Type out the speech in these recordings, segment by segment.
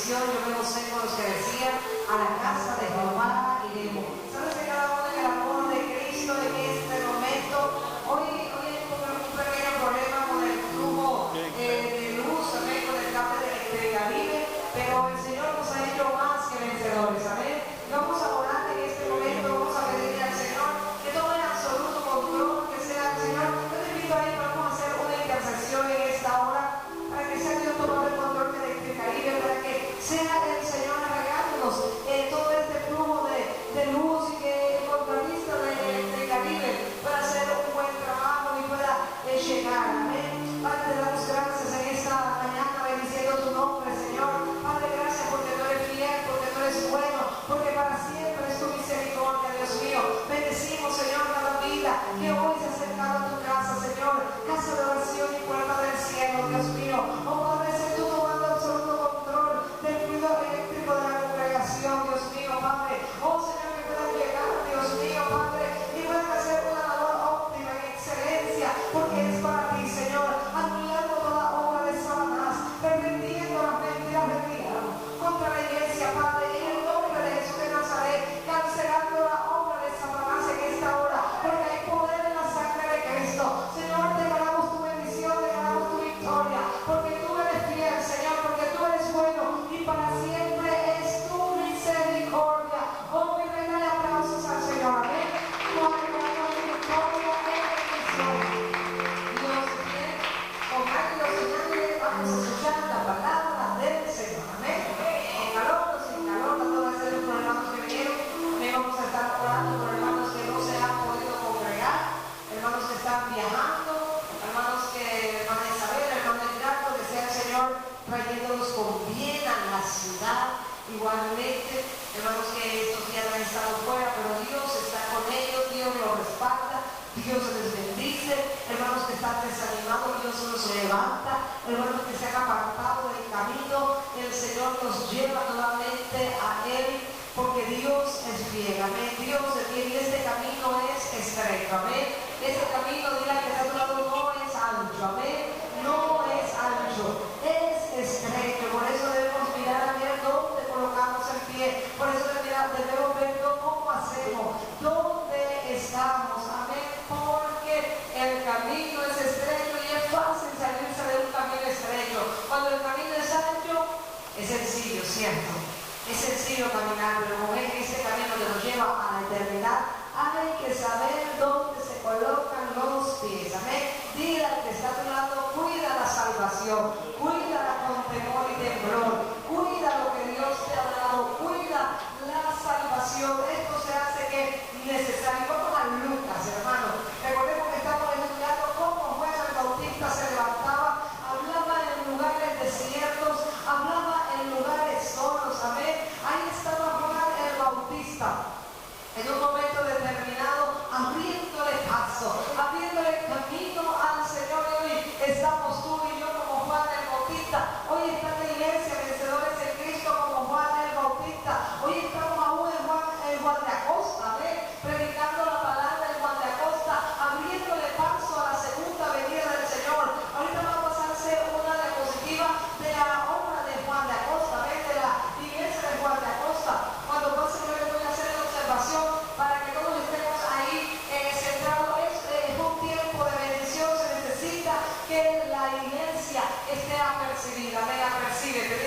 bendición. Yo me gocé con los que decían: a la casa de Jehová iremos. ¿Sabes que cada uno en el amor de Cristo en este momento? Hoy hay un pequeño problema con el flujo de luz, también con el cable de Caribe, pero el Señor nos ha hecho más que vencedores, amén. Vamos a orar en este momento, vamos a pedirle al Señor que tome absoluto control, que sea el Señor. Yo te invito a ir, vamos a hacer una intercesión en esta hora, para que sea Dios tomando el control del Caribe, para que sea el Señor regándonos todo este flujo de luz, y que el contratista del Caribe pueda hacer un buen trabajo y pueda llegar, amén. Padre, te damos gracias en esta mañana, bendiciendo tu nombre, Señor. Padre, gracias porque tú eres fiel, porque tú eres bueno, porque para siempre es tu misericordia, Dios mío. Bendecimos, Señor, cada vida que hoy se ha acercado a tu casa, Señor, casa de oración y puerta del cielo, Dios mío. Oh, Padre, sé tú tomando absoluto control del fluido eléctrico de la congregación, Dios mío, Padre. Oh, Señor, que puedan llegar, Dios mío, Padre, y puedan hacer una labor óptima en excelencia, porque es para ti, Señor, anulando toda obra de Satanás, permitiendo las mentiras del diablo contra la iglesia, Padre, y en el nombre de Jesús de Nazaret, cancelando la obra de Satanás en esta hora, porque hay poder en la sangre de Cristo. Señor, declaramos tu bendición, declaramos tu victoria, porque tú eres fiel, Señor, porque tú eres bueno y para siempre es tu misericordia. Oh, mi reina, le aplausos al Señor, amén. Dios bien, con ángeles y ángeles vamos a escuchar la palabra del Señor, amén. En calor o sin calor, tanto va a ser los hermanos que vinieron. También vamos a estar orando por hermanos que no se han podido congregar, hermanos que están viajando, hermanos que van a Isabel, hermanos de Draco, que sea el Señor trayéndolos con bien a la ciudad. Igualmente, hermanos que estos días han estado fuera, pero Dios está con ellos, Dios los respalda, Dios les bendice. Hermanos que están desanimados, Dios los levanta. Hermanos que se han apartado del camino, el Señor los lleva nuevamente a Él, porque Dios es fiel, amén. Dios es fiel y este camino es estrecho, amén. Este camino, dile que está a tu lado, no es ancho, amén. No es ancho, es estrecho. Por eso debemos mirar a ver dónde colocamos el pie. Por eso debemos ver cómo hacemos, dónde estamos, amén. Porque el camino es estrecho y es fácil salirse de un camino estrecho. Cuando el camino es ancho, es sencillo, ¿cierto? Es sencillo caminar, pero como es que ese camino que nos lleva a la eternidad, hay que saber dónde se colocan los pies, amén. Dile al que está a tu lado: cuida la salvación, cuídala con temor y temblor, cuida lo que Dios te ha dado, cuida la salvación. Esto se hace que necesario. Vamos a Lucas, hermano. Recordemos que estamos estudiando cómo Juan el Bautista se levantaba, hablaba en lugares desiertos, hablaba en lugares solos, amén. Ahí estaba Juan el Bautista, en un momento determinado, abriéndole paso, abriéndole camino al Señor. Y hoy estamos tú y yo como Juan el Bautista. Hoy está la iglesia, vencedores en Cristo, como Juan el Bautista. Hoy estamos aún en Juan de Acosta, ¿ves? Predicando la palabra en Juan de Acosta, abriéndole paso a la segunda venida del Señor. Ahorita va a pasarse una diapositiva de la obra de Juan de Acosta, ¿ves? De la iglesia de Juan de Acosta. Cuando pase, yo le voy a hacer la observación para que todos estemos ahí centrados. Es un tiempo de bendición. Se necesita que la iglesia esté apercibida. Me apercibe.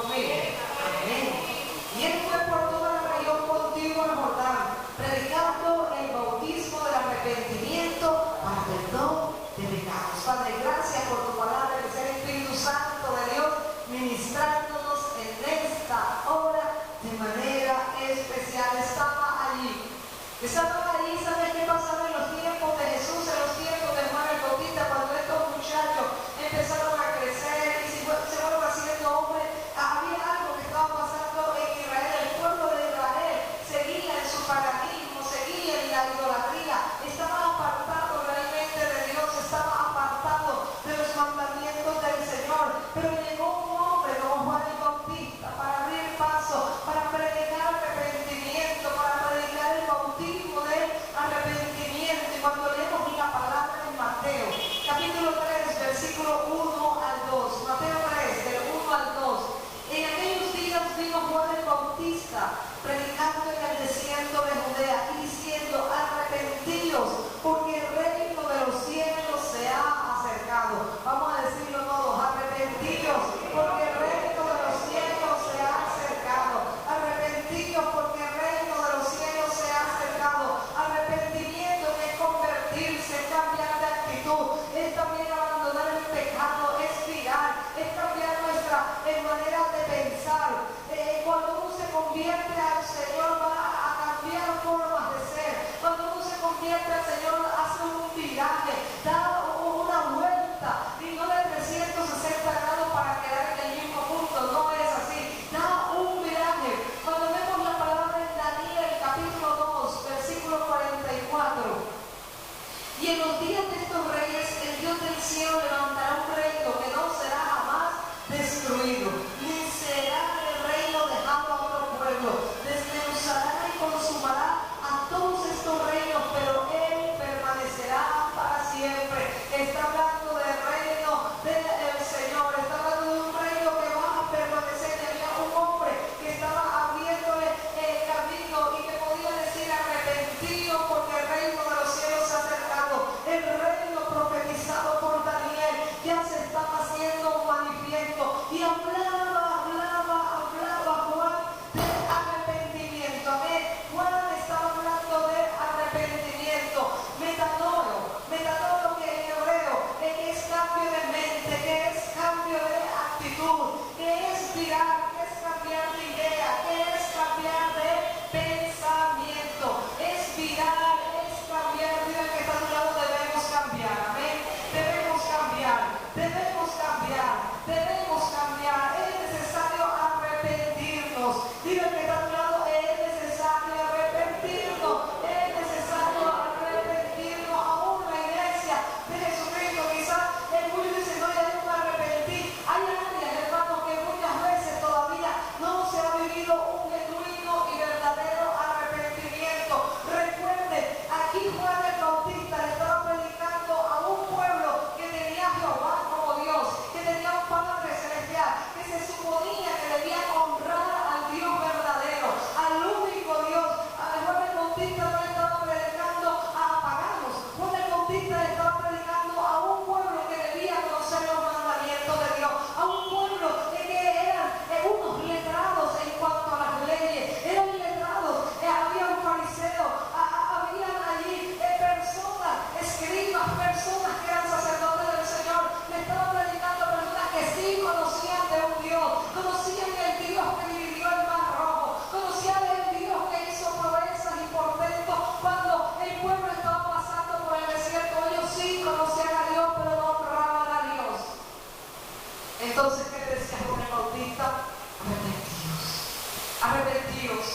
conmigo? Amén. Y él fue por toda la región contigua al Jordán, predicando el bautismo del arrepentimiento para perdón de pecados. Padre, gracias por tu palabra, que sea el Espíritu Santo de Dios ministrándonos en esta hora de manera especial. Estaba allí, ¿sabes qué pasaba en los tiempos de Jesús, en los tiempos de Juan el Bautista, cuando estos muchachos empezaron a crecer y se fueron haciendo hombres? Había algo que estaba pasando en Israel. El pueblo de Israel seguía en su paganismo, seguía en la idolatría, estaba apartado realmente de Dios, estaba apartado de los mandamientos del Señor. Pero llegó un hombre como Juan el Bautista para abrir paso, para predicar arrepentimiento, para predicar el bautismo del arrepentimiento. Y cuando leemos la palabra en Mateo, capítulo 3, versículo 1 al 2, Mateo 3, del 1 al 2, en aquellos días vino Juan el Bautista predicando en el desierto de Judea y diciendo: arrepentíos, porque el reino de los cielos se ha acercado. Vamos a decirlo todos: arrepentíos, porque el reino de los cielos se ha acercado. Arrepentíos, porque el reino de los cielos se ha acercado. Arrepentimiento es convertirse, es cambiar de actitud, es también abandonar el pecado, es virar, es cambiar nuestra manera de pensar. Cuando uno se convierte al Señor, va a cambiar formas de ser. Cuando uno se convierte al Señor, hace un viraje, da una vuelta, y no de 360 grados para quedar en el mismo punto. No es así, da un viraje. Cuando vemos la palabra en Daniel, capítulo 2, versículo 44, y en los días de estos reyes, el Dios del cielo levantará un reino que no será jamás destruido, ni será el reino dejado a otro pueblo. Desmenuzará y consumará a todos estos reinos, pero él permanecerá para siempre. Está hablando del reino del Señor, está hablando de un reino que va a permanecer. Y había un hombre que estaba abriéndole el camino y que podía decir: arrepentido, porque el reino de los cielos se ha acercado. El reino profetizado por Daniel ya se estaba haciendo manifiesto. Y hablaba Juan de arrepentimiento. Amén. Juan estaba hablando de arrepentimiento. Metanoia, que en hebreo es cambio de mente, que es cambio de actitud, que es virar, que es cambiar de idea, que es cambiar de pensamiento, es virar, es cambiar. Mira que está a tu lado: debemos cambiar. Amén. Debemos cambiar, debemos cambiar, debemos cambiar. Es necesario arrepentirnos. Dile que está a tu lado: es necesario arrepentirnos, es necesario arrepentirnos. Aún la iglesia de Jesucristo, quizás muchos dicen: no, ya no me arrepentí. Hay áreas, hermanos, que muchas veces todavía no se ha vivido un genuino y verdadero arrepentimiento. Recuerden, aquí Juan el Bautista le estaba predicando a un pueblo que tenía a Jehová como Dios, que tenía un Padre celestial, que se suponía que debía honrar al Dios verdadero, al único Dios. Juan el Bautista no le estaba predicando a paganos. Juan el Bautista le estaba predicando a un pueblo que debía conocer los mandamientos de Dios, a un pueblo que eran unos letrados en cuanto a las leyes, eran letrados. Había un fariseo, habían allí personas, escribas, personas que eran sacerdotes del Señor. Le estaba predicando a personas que sí conocían de un Dios, conocían el Dios que dividió el mar rojo, conocían el Dios que hizo proezas y portentos cuando el pueblo estaba pasando por el desierto. Ellos sí conocían a Dios, pero no honraban a Dios. Entonces, ¿qué decía Juan el Bautista? Arrepentíos,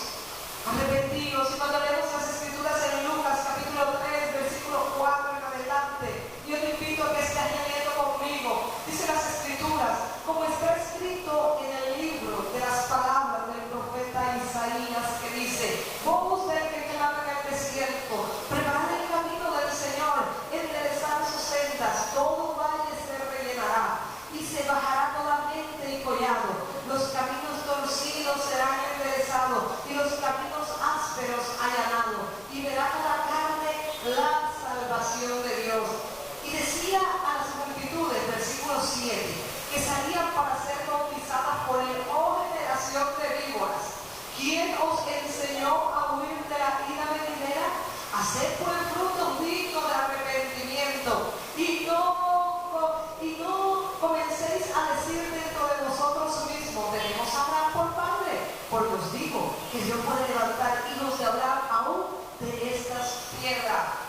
arrepentíos. Y cuando leemos las escrituras en Lucas capítulo 3, versículo 4 en adelante, yo te invito a que estés leyendo conmigo. Dice las escrituras: como está escrito en el libro de las palabras del profeta Isaías, que dice: voz del que clama en el desierto, preparad el camino del Señor, enderezad sus sendas, todo valle se rellenará y se bajará toda mesa Dios puede levantar hijos de Abraham aún de estas piedras.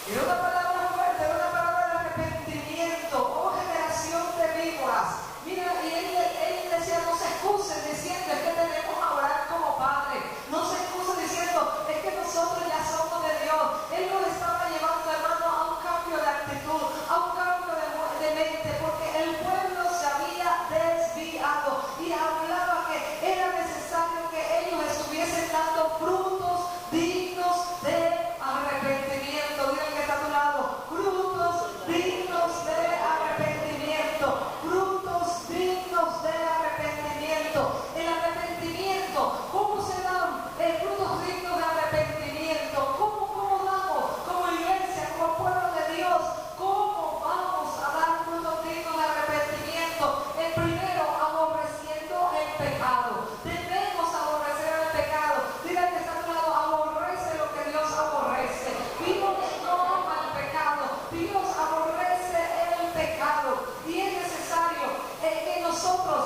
Era una palabra fuerte, era una palabra de arrepentimiento. Oh, generación de víboras. Mira, y él decía, no se excusen diciendo, es que tenemos a orar como padre. No se excusen diciendo, es que nosotros ya somos de Dios. Él lo estaba llevando, hermano, a un cambio de actitud, a un cambio de mente, porque el pueblo se había desviado y hablaba que era necesario que ellos estuviesen dando frutos dignos de arrepentimiento. Diga el que está a tu lado, frutos dignos de arrepentimiento, frutos dignos de arrepentimiento. El arrepentimiento, ¿cómo se dan frutos dignos de arrepentimiento? ¿Cómo damos como iglesia, como pueblo de Dios? ¿Cómo vamos a dar frutos dignos de arrepentimiento? El primero, aborreciendo el pecado. Debemos aborrecer el pecado. Diga que está a tu lado, aborrece lo que Dios aborrece. Dios no ama el pecado, Dios aborrece el pecado. Y es necesario que nosotros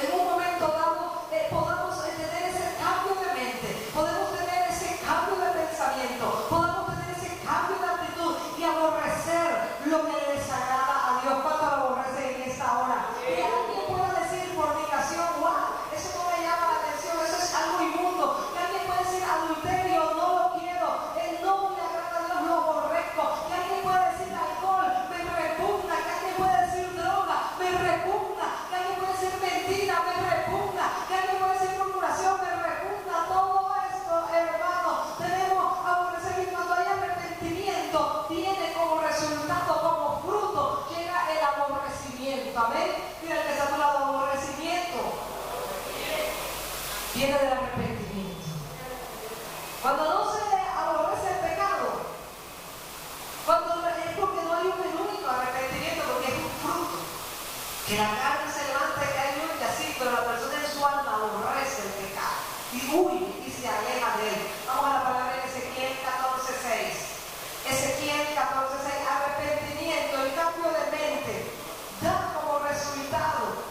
en un momento dado podamos tener ese cambio de mente, podemos tener ese cambio de pensamiento, podamos tener ese cambio de actitud y aborrecer lo que le desagrada a Dios. ¿Cuánto lo aborrece en esta hora? Que alguien pueda decir fornicación, wow, eso no me llama la atención, eso es algo inmundo. Que alguien pueda decir adulterio, no lo quiero, no me agrada a Dios, lo aborrezco. Que alguien pueda decir alcohol, me repugna. Que alguien pueda decir droga, me repugna. Que alguien pueda decir mentira, me repugna. Que alguien pueda decir murmuración, me repugna. Todo esto, hermano, debemos aborrecer. Y cuando hay arrepentimiento, tiene como resultado, como fruto, llega el aborrecimiento. Amén. Mira el que está a tu lado, aborrecimiento viene del arrepentimiento. Cuando no se aborrece el pecado, es porque no hay un único arrepentimiento, porque es un fruto. Que la carne se levanta y cae y así, pero la persona en su alma aborrece el pecado y huye y se aleja de él. Vamos a la palabra de Ezequiel 14:6. Ezequiel 14:6, arrepentimiento, el cambio de mente, da como resultado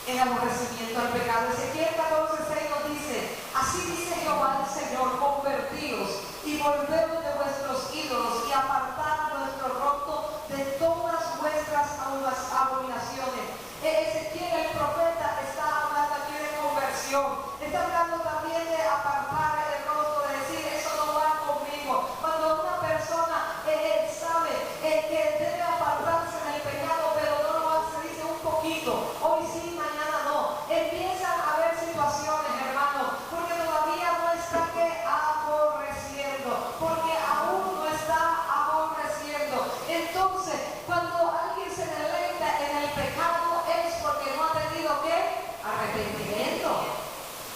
el aborrecimiento al pecado. Ezequiel 14:6 nos dice, así dice Jehová el Señor, convertidos y volveos de vuestros ídolos y apartad nuestro rostro de todas vuestras abominaciones. Ezequiel, el profeta, está hablando aquí de conversión, está hablando también de apartar el rostro, de decir, eso no va conmigo. Cuando una persona sabe que debe apartarse del pecado, pero no lo hace, dice un poquito, hoy sí, mañana no, empiezan a haber situaciones, hermano, porque todavía no está que aborreciendo, porque aún no está aborreciendo. Entonces, cuando alguien se deleita en el pecado es porque no ha tenido ¿qué? Arrepentimiento.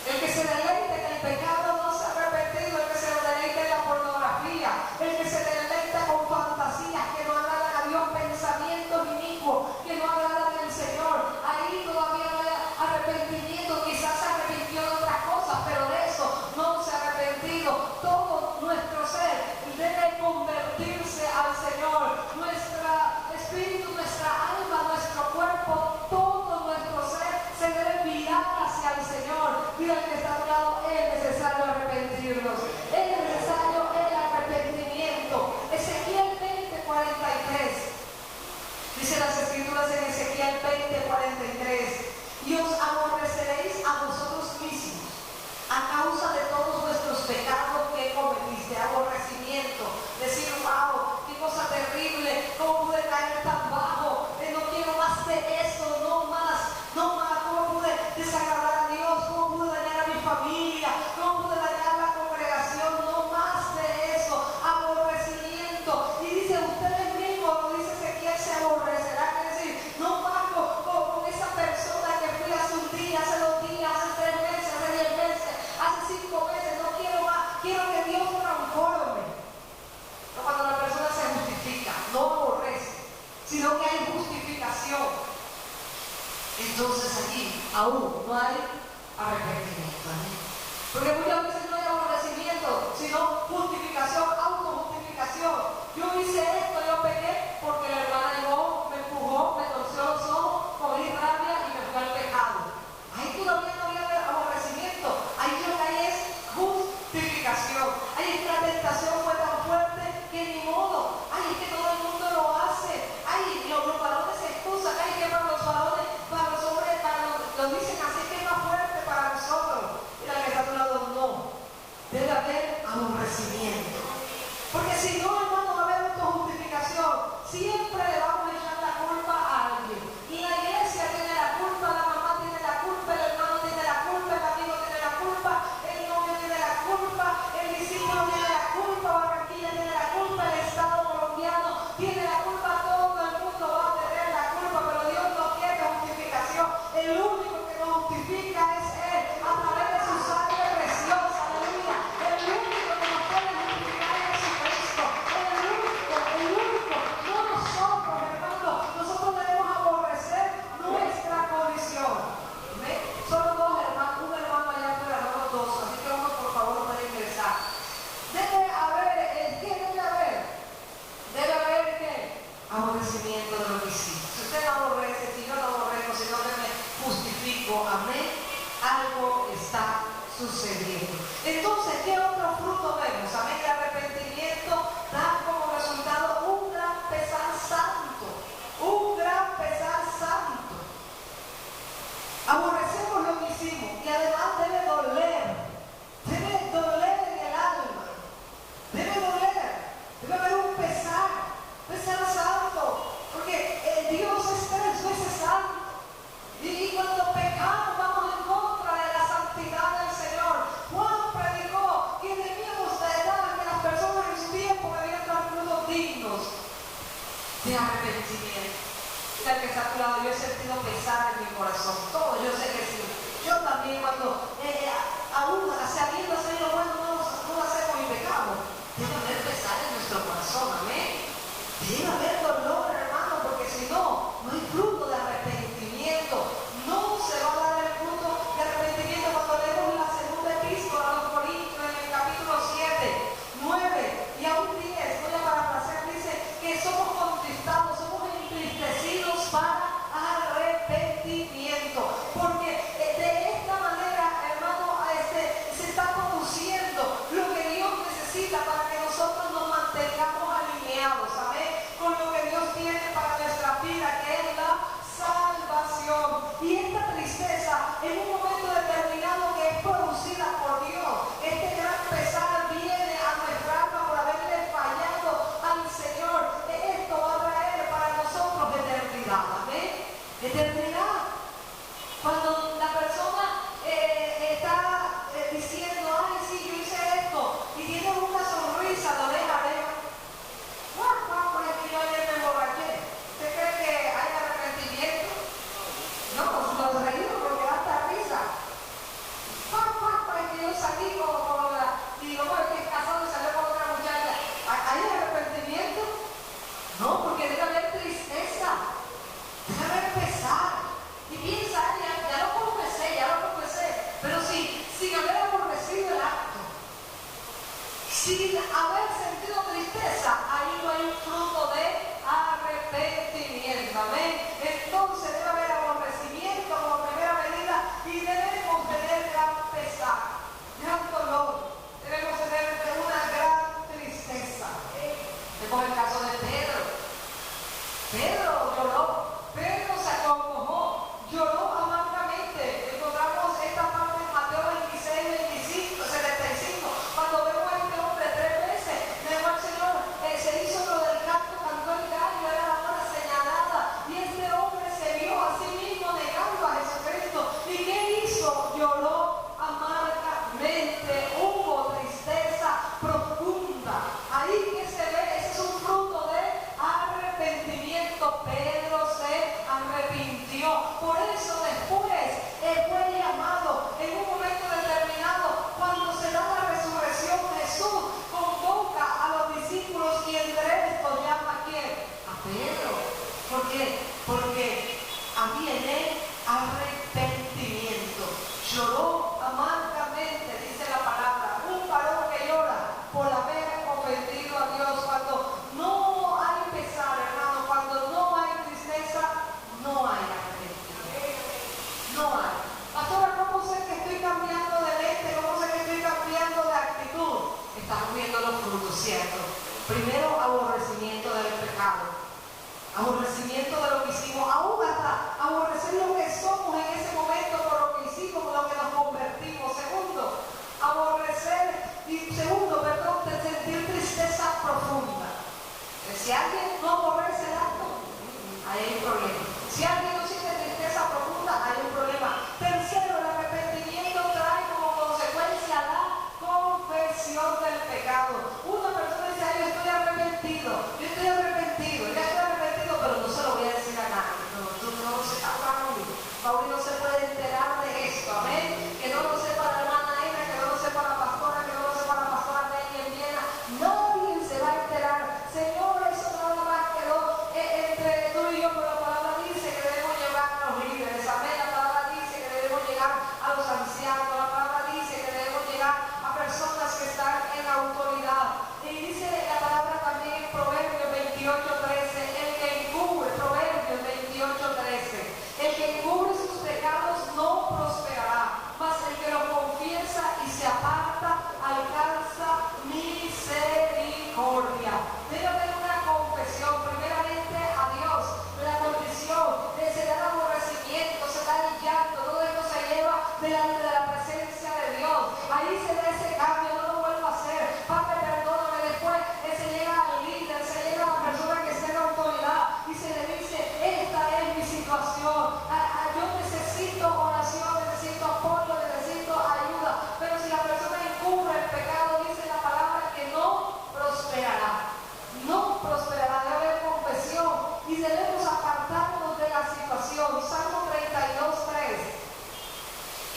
El que se deleita en el pecado no se ha arrepentido. El que se deleita en la pornografía, el que se deleita con fantasías que no agradan a Dios, pensamientos inicuos que no agradan al Señor, ahí todavía no hay arrepentimiento. Quizás se arrepintió de otras cosas, pero de eso no se ha arrepentido. Todo nuestro ser debe convertirse al Señor. Nuestro espíritu, nuestra alma, nuestro cuerpo, todo nuestro ser se debe virar hacia el Señor. Mira el que está a tu lado, es necesario arrepentirnos, es necesario el arrepentimiento. Ezequiel 20:43 dice las escrituras en Ezequiel 20:43, y os aborreceréis a vosotros mismos a causa de todos vuestros pecados que cometiste. Aborrecimiento, decir, wow, qué cosa terrible, cómo pude caer tan bajo, no quiero más de eso, no más, cómo pude desagradar a Dios, cómo pude dañar a mi familia, cómo pude dañar a la congregación, no más de eso. Aborrecimiento. Y dice, ustedes mismos, lo dice Ezequiel, se aborrecerán, es decir, no más con esa persona que fui hace un día, hace 2 días, hace 3 meses, hace 10 meses, hace 5 meses, no quiero más, quiero que Dios transforme. No, cuando la persona se justifica, no aborrece, sino que hay justificación. Entonces aquí aún no hay arrepentimiento. Porque muchas veces no hay aborrecimiento, sino justificación, autojustificación. Yo hice esto, yo pequé porque la hermana llegó, me empujó, me torció los ojos, cogí rabia y me fui al pecado. Ahí todavía no había aborrecimiento. Ahí yo de lo que hicimos. Si usted no aborrece, si yo no aborrezco, si no me justifico, amén, algo está sucediendo. Entonces, ¿qué otro fruto vemos? Amén, el arrepentimiento da como resultado un gran pesar santo, un gran pesar santo. Aborrecemos lo que hicimos y además debe doler en el alma, debe haber un pesar santo, porque Dios es 3 veces santo y cuando pecamos vamos en contra de la santidad del Señor. Juan predicó que debíamos dar que las personas en su tiempo debían dar frutos dignos de arrepentimiento. El que está a tu lado, yo he sentido pesar en mi corazón, todo, yo sé que sí. Yo también cuando aún sabiendo hacer lo bueno no lo hacemos y pecamos, debe haber pesar en nuestro corazón, amén. Debe haber dolor, hermano, porque si no, no hay fruto de arrepentimiento, no se va a dar el fruto de arrepentimiento. Cuando leemos la segunda epístola a los Corintios en el capítulo 7, 9 y aún 10, voy a parafrasear, dice que somos contristados, somos entristecidos para arrepentimiento, porque de esta manera, hermano, se está produciendo lo que Dios necesita para que nosotros nos mantengamos alineados, amén, con lo que Dios tiene para nuestra vida, que es la salvación. Y esta tristeza en un momento determinado que es producida por Dios, este gran pesar viene a nuestra alma por haberle fallado al Señor. Esto va a traer para nosotros eternidad, amén, eternidad. Cuando la persona está diciendo, ay sí, yo hice esto, y tiene una sonrisa de oreja a oreja, pues es que yo ayer me emborraché. ¿Usted cree que hay arrepentimiento? No, nos reímos porque da hasta risa. Pues que yo salí como la, digo, bueno, que es casado y salió con otra muchacha. ¿Hay arrepentimiento? No, porque debe haber tristeza, debe haber pesar. Y piensa, ya lo confesé, pero sin haber aborrecido el acto, sin haber sentido tristeza, ahí no hay un fruto de arrepentimiento, amén. Entonces debe haber aborrecimiento como primera medida y debemos tener gran pesar, gran dolor, debemos tener una gran tristeza. Vemos el caso de Pedro lloró, Pedro se acongojó, lloró amargamente. Encontramos esta parte en Mateo 26, 75, cuando vemos a este hombre 3 veces, negó al Señor, se hizo lo del canto, cantó el gallo, era la hora señalada, y este hombre se vio a sí mismo negando a Jesucristo. ¿Y qué hizo? Lloró amargamente, hubo tristeza profunda. Ahí que se ve, ese es un fruto de arrepentimiento. Pedro se arrepintió, por eso después fue llamado en un momento determinado, cuando se da la resurrección. Jesús convoca a los discípulos y entre estos llama ¿a quién? A Pedro. ¿Por qué? Porque había en él arrepentimiento, lloró amargamente, dice la palabra, un varón que llora por haber ofendido a Dios. Cuando no hay pesar, hermano, cuando no hay tristeza, no hay arrepentimiento, no hay. Pastora, ¿cómo sé que estoy cambiando de mente? ¿Cómo sé que estoy cambiando de actitud? Estamos viendo los frutos, ¿cierto? Primero, aborrecimiento del pecado, aborrecimiento de lo que hicimos, aún hasta aborrecer lo que somos en ese momento por lo que hicimos, por lo que nos convertimos. Segundo, sentir tristeza profunda. Si alguien no aborrece el acto, ahí hay un problema. Si alguien no siente tristeza profunda, hay un problema. Tercero, el arrepentimiento trae como consecuencia la confesión del pecado. Una persona dice, ay, yo estoy arrepentido, pero no se lo voy a decir a nadie. No lo sepa Pauli no se puede enterar de esto, amén. Que no lo sepa la hermana Ena, que no lo sepa la pastora, que no lo sepa la pastora Nelly en Viena. Nadie se va a enterar. Señor, eso nada más quedó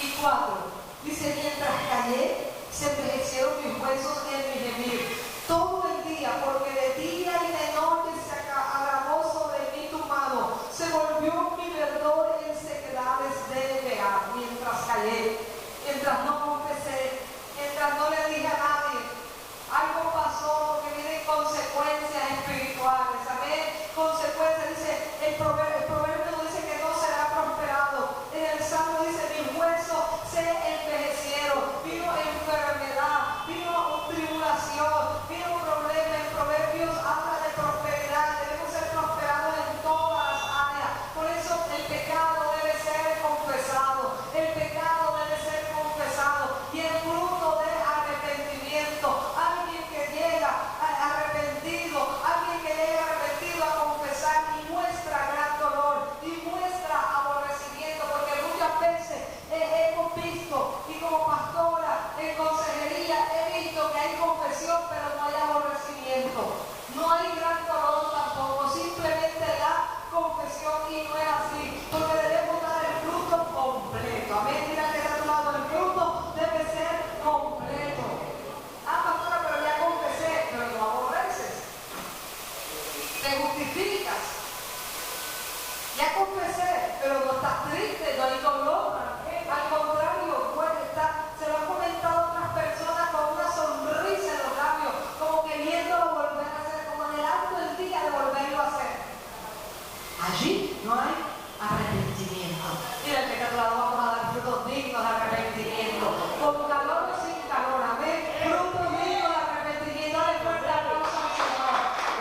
Y 4, dice, mientras callé, se envejecieron mis huesos en mi gemir. Todo el día, porque de día y de noche se agravó sobre mí tu mano. Se volvió mi verdor en sequedades de Beat. Mientras callé, mientras no confesé, mientras no le dije a nadie, algo pasó que vienen consecuencias espirituales. Amén. Consecuencias, dice el proverbio dice que no será prosperado. En el Salmo dice, mis huesos se envejecieron. Vino enfermedad, vino tribulación, vino problema. En Proverbios habla de prosperidad. Debemos ser prosperados en todas las áreas. Por eso el pecado debe ser confesado. El pecado debe ser confesado. Y el fruto de arrepentimiento. Alguien que llega arrepentido a confesar y muestra gran dolor y muestra aborrecimiento, porque muchas veces hemos visto, y como pastora en consejería he visto que hay confesión pero no hay aborrecimiento, no hay gran dolor tampoco, simplemente la confesión, y no es así, porque debemos dar el fruto completo. Amén. Mira que está a tu lado, el fruto debe ser completo. Pastora, pero ya confesé, pero no aborreces. Te justificas. Ya confesé, pero no estás triste, no hay dolor. Al contrario, se lo han comentado otras personas con una sonrisa en los labios, como queriéndolo volver a hacer, como anhelando el día de volverlo a hacer. Allí no hay arrepentimiento. Mira, el que vamos a dar frutos dignos de arrepentimiento. Con calor o sin calor, amén. Frutos dignos de arrepentimiento. Dale fuerte la aplauso al Señor.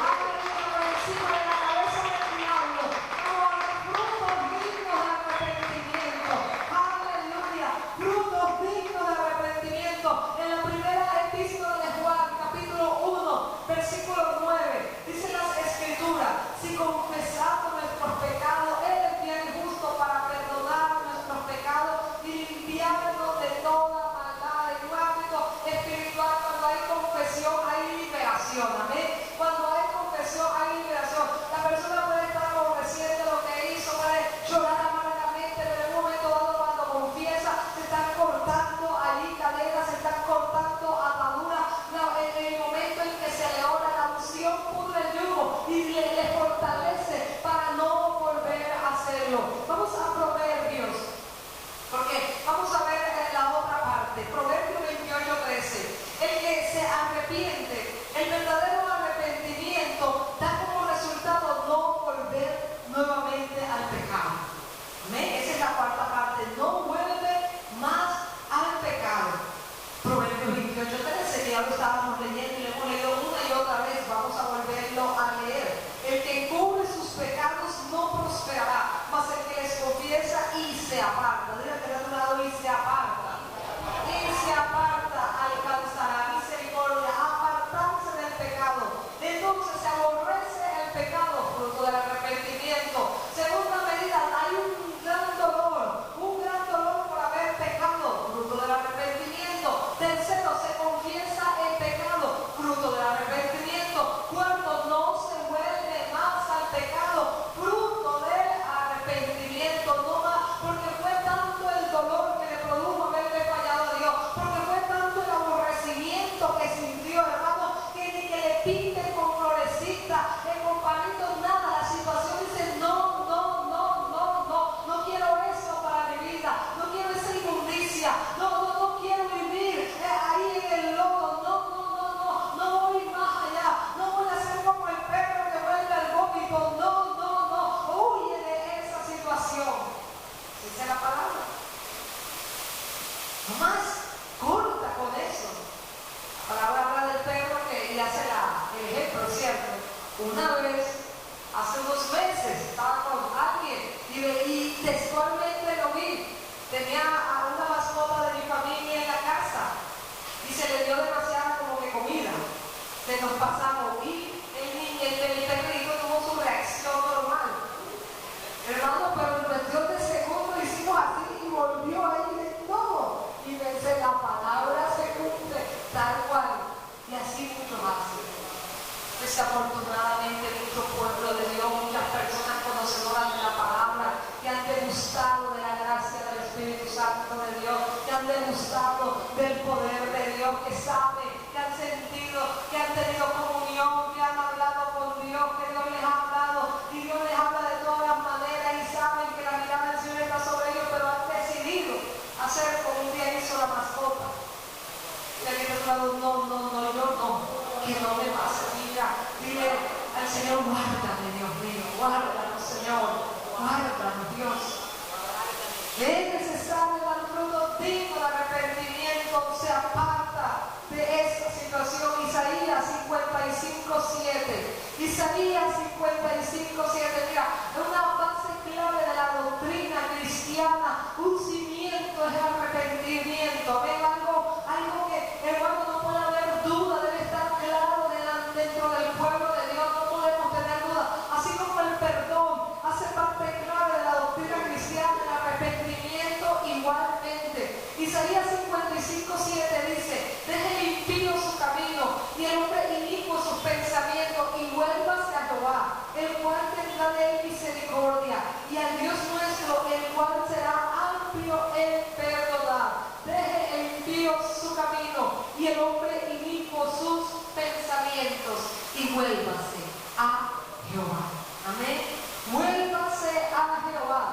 Aleluya, por encima de la cabeza del diablo. Vamos a dar frutos dignos de arrepentimiento. Aleluya. Frutos dignos de arrepentimiento. En la primera epístola de Juan, capítulo 1, versículo 9, dice las Escrituras: si confesamos nuestros pecados, Él es fiel y justo para perdonar nuestros pecados y limpiar que saben, que han sentido, que han tenido comunión, que han hablado con Dios, que Dios les ha hablado y Dios les habla de todas las maneras y saben que la mirada del Señor está sobre ellos, pero han decidido hacer como un día hizo la mascota. Y aquí te lado, no, yo no, que no me pase. Mira, dile al Señor, guárdame, Dios mío, guárdanos, Señor, guárdanos, Dios. Es necesario dar fruto digno de arrepentimiento, se aparta de esta situación. Isaías 55:7. Isaías 55:7. Mira, es una base clave de la doctrina cristiana. Un cimiento es el arrepentimiento. ¿Ven? Algo que, hermano, no puede haber duda, debe estar claro dentro del pueblo de Dios. No podemos tener duda. Así como el perdón hace parte clave de la doctrina cristiana, el arrepentimiento igualmente. Isaías 55:7 dice: deje el impío su camino y el hombre inicuo sus pensamientos, y vuélvase a Jehová, el cual tendrá de él misericordia, y al Dios nuestro, el cual será amplio en perdonar. Deje el impío su camino y el hombre inicuo sus pensamientos, y vuélvase a Jehová. Amén. Vuélvase a Jehová.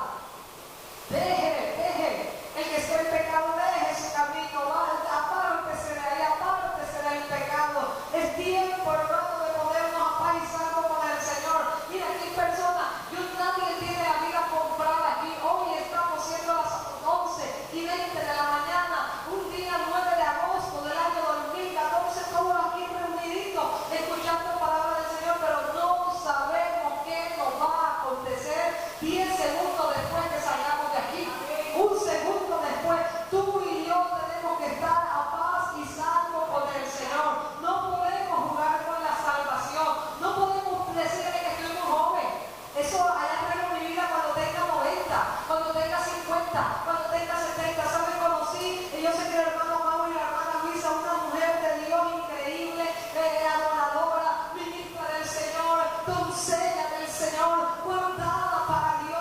Deje, el que esté en pecado, deje su camino, apártese de ahí, apártese del pecado. Es tiempo, hermano, de podernos apaisar con el Señor. Mira, aquí personas, nadie tiene la vida comprada aquí. Hoy estamos siendo las 11:20 de la mañana, un día 9 de agosto del año 2014, todos aquí reuniditos, escuchando palabra del Señor, pero no sabemos qué nos va a acontecer 10 segundos después que salgamos de aquí. Un segundo después, tú y yo tenemos que estar a paz y salvo con el Señor. No podemos jugar con la salvación. No podemos decirle que estuvimos jóvenes. Eso allá traigo mi vida cuando tenga 90, cuando tenga 50, cuando tenga 70. ¿Saben? Conocí, y yo sé que el hermano Mauro y la hermana Luisa, una mujer de Dios increíble, adoradora, ministra del Señor, doncella del Señor, guardada para Dios.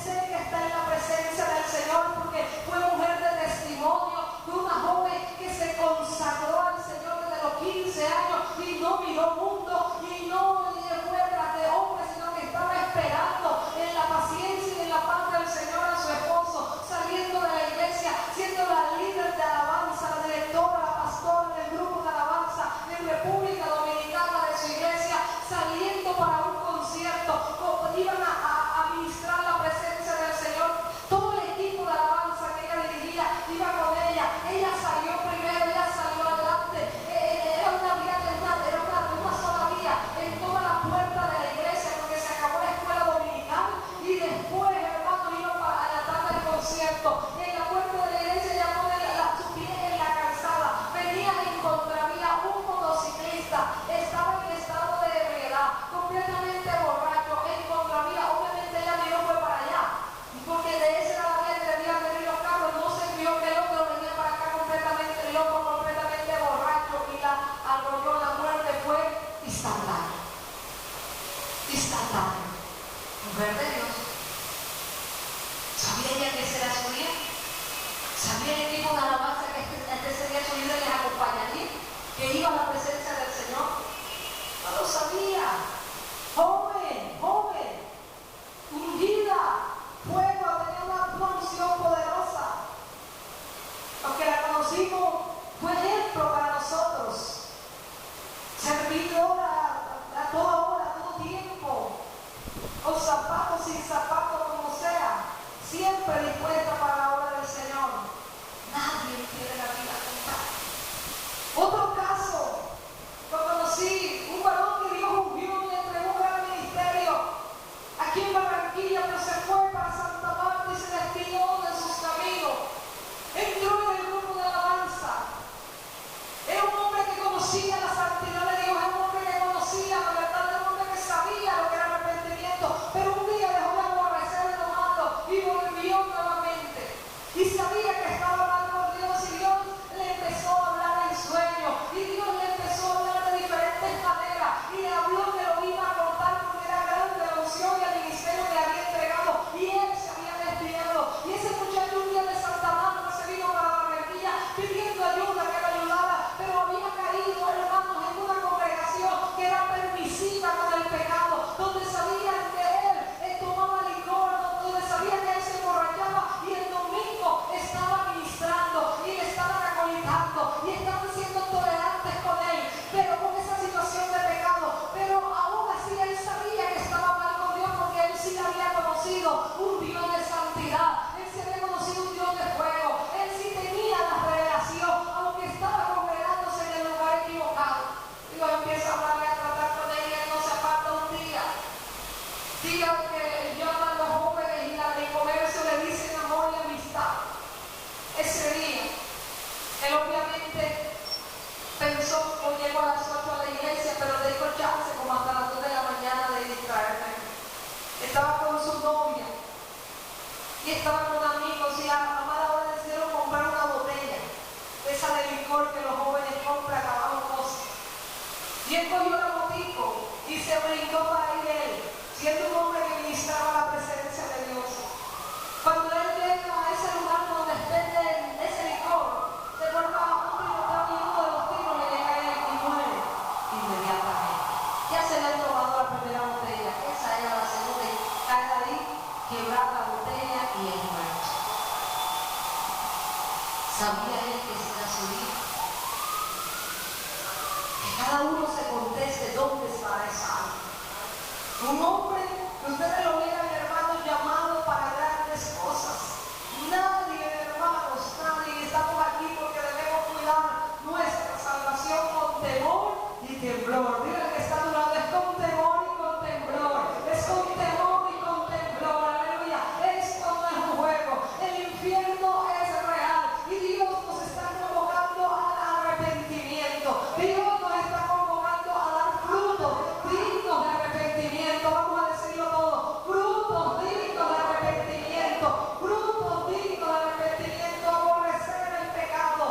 Sé que está en la presencia del Señor porque fue mujer de testimonio, fue una joven que se consagró al Señor desde los 15 años y no miró mundo y no fue tras de hombres, sino que estaba esperando en la paciencia y en la paz del Señor a su esposo, saliendo de la iglesia, siendo la líder de alabanza, la directora, la pastora del grupo de alabanza en República Dominicana de su iglesia, saliendo para un concierto, iban a ministrar la presencia del Señor. Todo el equipo de alabanza que ella dirigía iba con ella. Ella salió primero, ella salió adelante. Era una vía, era una sola vía en toda la puerta de la iglesia, porque se acabó la escuela dominical y después, hermano, iba para la tarde del concierto. En la puerta de la iglesia ella pone sus pies en la calzada. Venía en contravía un motociclista, estaba en estado de ebriedad, completamente borracho, en contravía. Obviamente ella ni no fue para allá, porque de esa era la vía que debían venir los carros. No se vio que el otro venía para acá completamente loco, completamente borracho, y la arrolló. La muerte fue instantánea. Instantánea. Mujer de Dios. ¿Sabía ella que ese era su día? ¿Sabía el equipo de alabanza que ese día su líder les acompañaría? ¿Que iba a la presencia del Señor? No lo sabía. Joven, ungida, fuego, tenía una unción poderosa. Los que la conocimos, fue ejemplo para nosotros. Servidora a toda hora, a todo tiempo, con zapatos, sin zapatos, como sea, siempre dispuesta para la obra del Señor. Nadie tiene la vida contada. Otro caso, lo conocí, un varón que Dios ungió y le entregó un gran ministerio aquí en Barranquilla, pero se fue para Santa Marta y se desvió de sus caminos. Entró en el grupo de alabanza. Era un hombre que conocía la santidad de Dios, era un hombre que conocía la verdad, era un hombre que sabía lo que era arrepentimiento, pero un día dejó de aborrecer lo malo y volvió nuevamente. Y sabía que estaba hablando con Dios, y Dios le empezó a hablar en sueños, y Dios le empezó a hablar de diferentes maneras, y le habló que lo iba a contar porque era grande la unción y el ministerio que le había entregado, y él llama a los jóvenes y al comercio le dicen amor y amistad. Ese día, él obviamente pensó, yo llego a las 8 a la iglesia, pero le digo chance como hasta las 2 de la mañana de distraerme. Estaba con su novia y estaba con amigos y a mala hora decidieron comprar una botella, esa de licor que los jóvenes compran a bajo costo. Y él cogió la botico y se brindó para ir él, siendo un hombre que ministraba la presencia de Dios. Cuando él llega a ese lugar donde expenden ese licor, se vuelve a un tiroteo y uno de los tiros le llega a él y muere inmediatamente. Ya se le ha tomado la primera botella, esa era la segunda y cae ahí, quebrar la botella y es muerto. ¿Sabía él que ese era su hijo? Que cada uno se conteste dónde está esa alma. Un hombre que ustedes lo vieran, hermanos, llamado para grandes cosas. Nadie, hermanos, nadie. Estamos aquí porque debemos cuidar nuestra salvación con temor y temblor. Mira que está a tu lado, es con temor y con temblor. Es con temor y con temblor. Aleluya. Esto no es un juego. El infierno es real y Dios nos está convocando al arrepentimiento. Dios nos está convocando a dar frutos dignos de arrepentimiento. Vamos a decirlo todo. Frutos dignos de arrepentimiento. Frutos dignos de arrepentimiento. Aborrecer el pecado.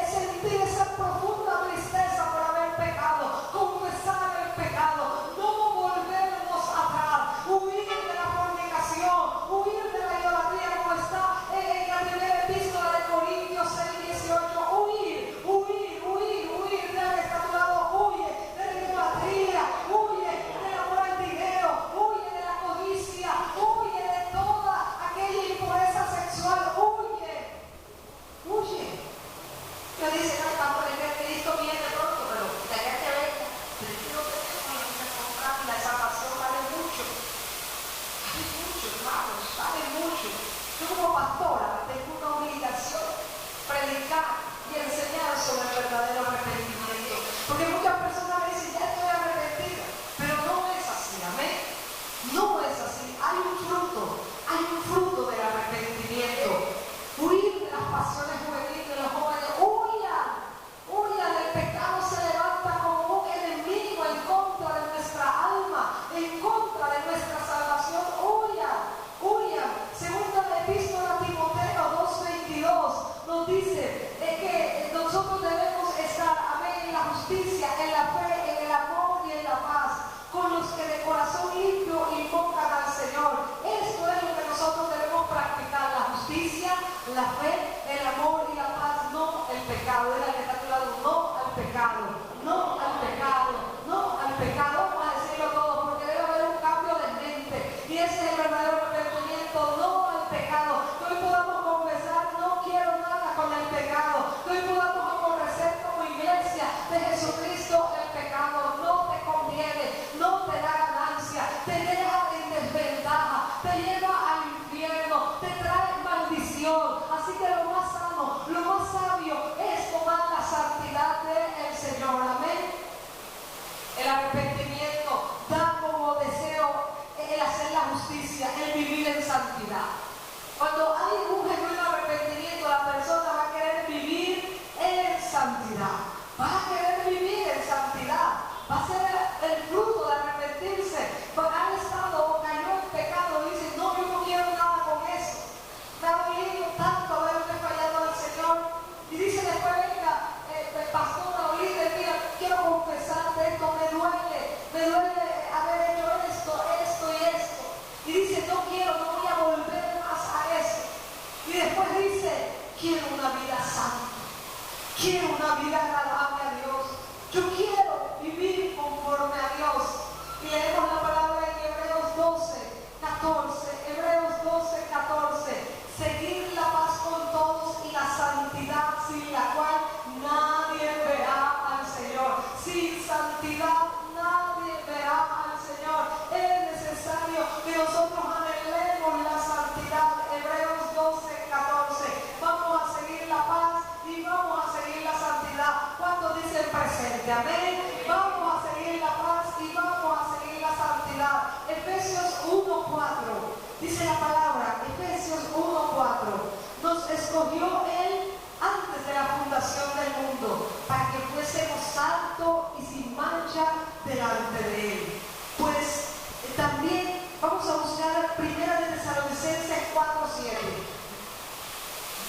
Sentir esa profunda tristeza por haber pecado. Confesar el pecado. No volvernos atrás. Huir de la fornicación. Huir de la idolatría como está en la primera epístola de Corintios 6:18. Huir, huir, huir, huir de la estatuado. Huye de la idolatría. Huye del amor al dinero. Huye de la codicia. Huye de toda aquella impureza sexual. Huye. Huye. Yo dice, no, estamos en que Cristo viene pronto, pero de acá que venga, prefiero que tenemos que comprar y la salvación vale mucho. Vale mucho, hermanos, vale mucho. Yo como pastora tengo una obligación, predicar y enseñar sobre el verdadero arrepentimiento. Porque muchas personas me dicen, ya estoy arrepentida, pero no es así, amén. No es así, hay un fruto del arrepentimiento. Huir de las pasiones juveniles de los jóvenes, huyan, el pecado se levanta como un enemigo en contra de nuestra alma, en contra de nuestra salvación, huyan. Segunda la epístola a Timoteo 2:22 nos dice que nosotros debemos estar, amén, en la justicia, en la fe, en el amor y en la paz, con los que de corazón limpio invocan al Señor. Esto es lo que nosotros debemos practicar, la justicia, la fe, el amor y la paz, no el pecado. Era que está a tu lado, no al pecado, no al pecado, no al pecado. Vamos a decirlo todo porque debe haber un cambio de mente y ese es el verdadero arrepentimiento, no al pecado. Que hoy podamos confesar, no quiero nada con el pecado. Que hoy podamos aborrecer como iglesia de Jesucristo el pecado. No te conviene, no te da ganancia, te deja en desventaja, te lleva al infierno, te trae maldición. Así que lo más sano, lo más sabio es tomar la santidad del Señor. Amén. El arrepentimiento da como deseo el hacer la justicia, el vivir en santidad. Cuando hay un genuino arrepentimiento, la persona va a querer vivir en santidad. Va a querer vivir en santidad. Va a ser el fruto de arrepentirse. Han estado o cayó en pecado y dicen, no, yo no quiero nada con eso. Me ha dolido tanto haberme fallado al Señor. Y dice después, venga, pastora o líder, mira, quiero confesarte esto, me duele haber hecho esto y esto. Y dice, no voy a volver más a eso. Y después dice, quiero una vida santa. Quiero una vida agradable a Dios. Yo quiero vivir conforme a Dios. Y leemos la palabra en Hebreos 12:14. Hebreos 12:14. Seguir la paz con todos y la santidad sin la cual nadie verá al Señor. Sin santidad nadie verá al Señor. Es necesario que nosotros anhelemos la santidad. Hebreos 12:14. Vamos a seguir la paz y vamos a seguir la santidad. ¿Cuántos dicen presente? Amén.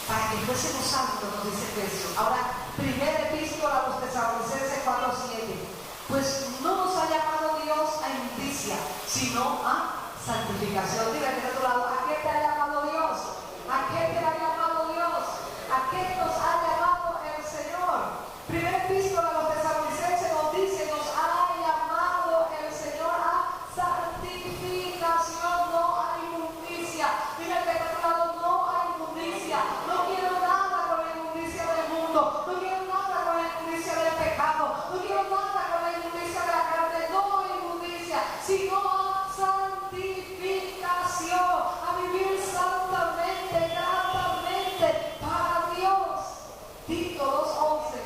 para que fuésemos santos, nos dice Efesios. Ahora, primera epístola a los Tesalonicenses 4:7. Pues no nos ha llamado Dios a inmundicia, sino a santificación. Dile que de tu lado, ¿a qué te ha llamado Dios? ¿A qué te ha llamado Dios? ¿A qué nos ha llamado el Señor? Primera epístola a los Tesalonicenses nos dice, nos ha llamado el Señor a santificación, no a inmundicia. Dile que de tu lado, no a inmundicia. No quiero nada con la inmundicia del mundo, no quiero nada con la inmundicia del pecado, no quiero nada con la inmundicia de la carne, no inmundicia, sino a santificación, a vivir santamente, gratamente para Dios. Tito 2:11.